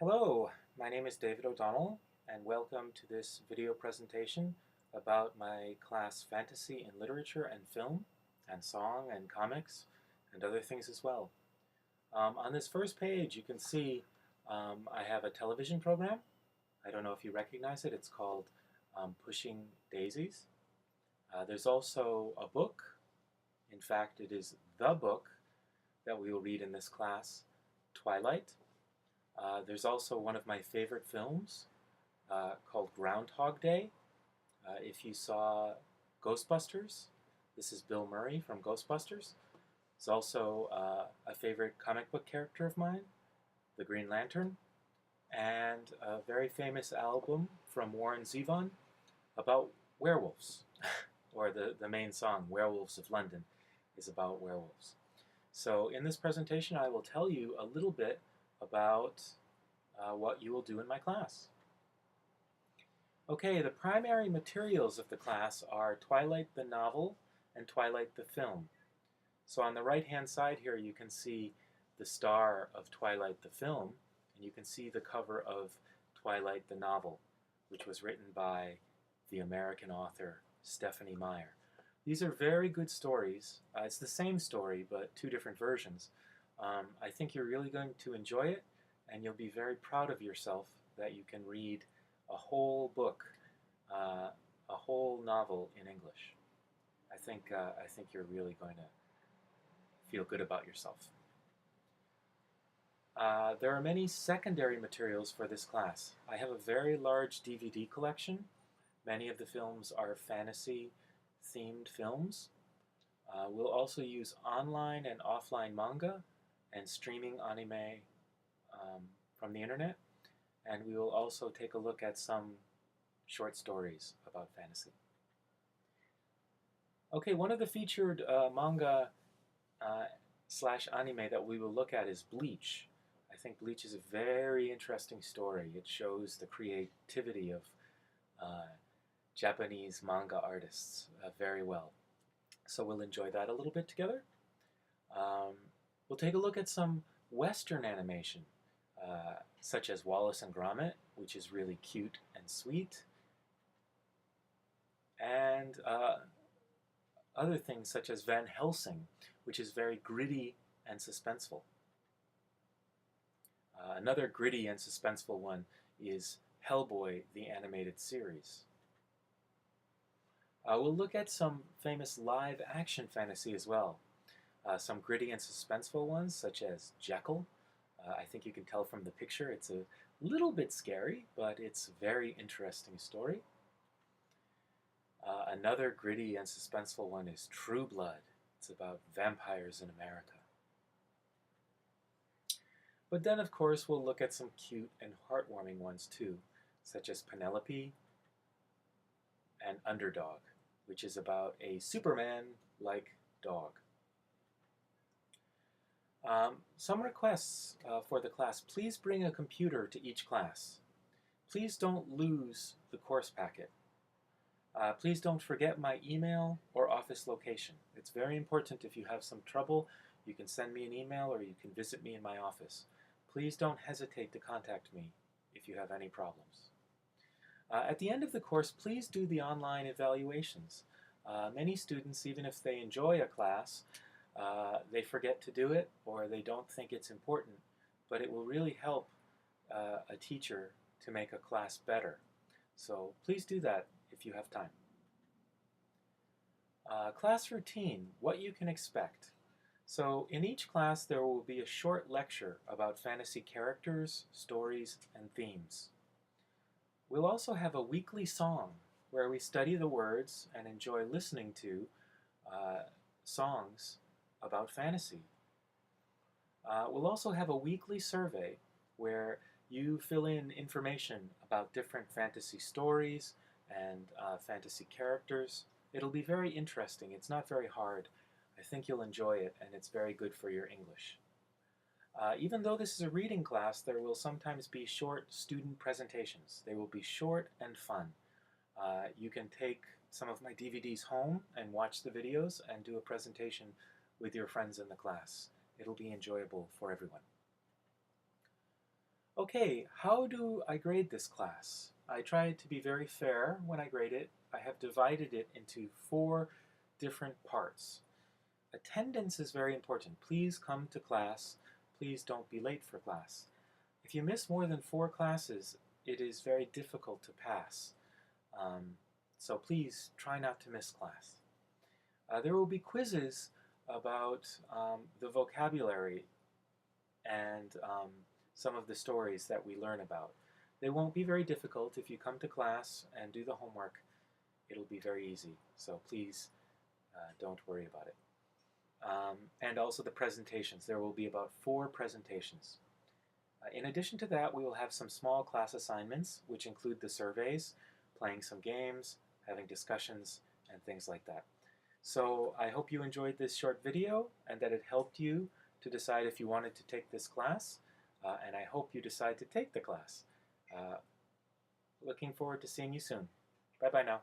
Hello, my name is David O'Donnell, and welcome to this video presentation about my class Fantasy in Literature and Film, and Song and Comics, and other things as well. On this first page, you can see I have a television program. I don't know if you recognize it. It's called Pushing Daisies. There's also a book. In fact, it is the book that we will read in this class, Twilight. There's also one of my favorite films called Groundhog Day. If you saw Ghostbusters, this is Bill Murray from Ghostbusters. It's also a favorite comic book character of mine, the Green Lantern, and a very famous album from Warren Zevon about werewolves, or the main song, Werewolves of London, is about werewolves. So in this presentation, I will tell you a little bit about what you will do in my class. Okay, the primary materials of the class are Twilight the novel and Twilight the film. So on the right-hand side here, you can see the star of Twilight the film, and you can see the cover of Twilight the novel, which was written by the American author Stephenie Meyer. These are very good stories. It's the same story, but two different versions. I think you're really going to enjoy it, and you'll be very proud of yourself that you can read a whole book, a whole novel in English. I think you're really going to feel good about yourself. There are many secondary materials for this class. I have a very large DVD collection. Many of the films are fantasy-themed films. We'll also use online and offline manga and streaming anime from the internet, and we will also take a look at some short stories about fantasy. Okay, one of the featured manga slash anime that we will look at is Bleach. I think Bleach is a very interesting story. It shows the creativity of Japanese manga artists very well. So we'll enjoy that a little bit together. We'll take a look at some Western animation, such as Wallace and Gromit, which is really cute and sweet, and other things such as Van Helsing, which is very gritty and suspenseful. Another gritty and suspenseful one is Hellboy, the animated series. We'll look at some famous live-action fantasy as well. Some gritty and suspenseful ones, such as Jekyll. I think you can tell from the picture it's a little bit scary, but it's a very interesting story. Another gritty and suspenseful one is True Blood. It's about vampires in America. But then, of course, we'll look at some cute and heartwarming ones too, such as Penelope and Underdog, which is about a Superman-like dog. Some requests for the class. Please bring a computer to each class. Please don't lose the course packet. Please don't forget my email or office location. It's very important. If you have some trouble, you can send me an email or you can visit me in my office. Please don't hesitate to contact me if you have any problems. At the end of the course, please do the online evaluations. Many students, even if they enjoy a class, they forget to do it or they don't think it's important, but it will really help a teacher to make a class better. So please do that if you have time. Class routine, what you can expect. So in each class there will be a short lecture about fantasy characters, stories, and themes. We'll also have a weekly song where we study the words and enjoy listening to songs about fantasy. We'll also have a weekly survey where you fill in information about different fantasy stories and fantasy characters. It'll be very interesting. It's not very hard. I think you'll enjoy it, and it's very good for your English. Even though this is a reading class, there will sometimes be short student presentations. They will be short and fun. You can take some of my DVDs home and watch the videos and do a presentation with your friends in the class. It'll be enjoyable for everyone. Okay, how do I grade this class? I try to be very fair when I grade it. I have divided it into 4 different parts. Attendance is very important. Please come to class. Please don't be late for class. If you miss more than 4 classes, it is very difficult to pass. So please try not to miss class. There will be quizzes about the vocabulary and some of the stories that we learn about. They won't be very difficult. If you come to class and do the homework, it'll be very easy. So please don't worry about it. And also the presentations. There will be about 4 presentations. In addition to that, we will have some small class assignments, which include the surveys, playing some games, having discussions, and things like that. So I hope you enjoyed this short video and that it helped you to decide if you wanted to take this class. And I hope you decide to take the class. Looking forward to seeing you soon. Bye-bye now.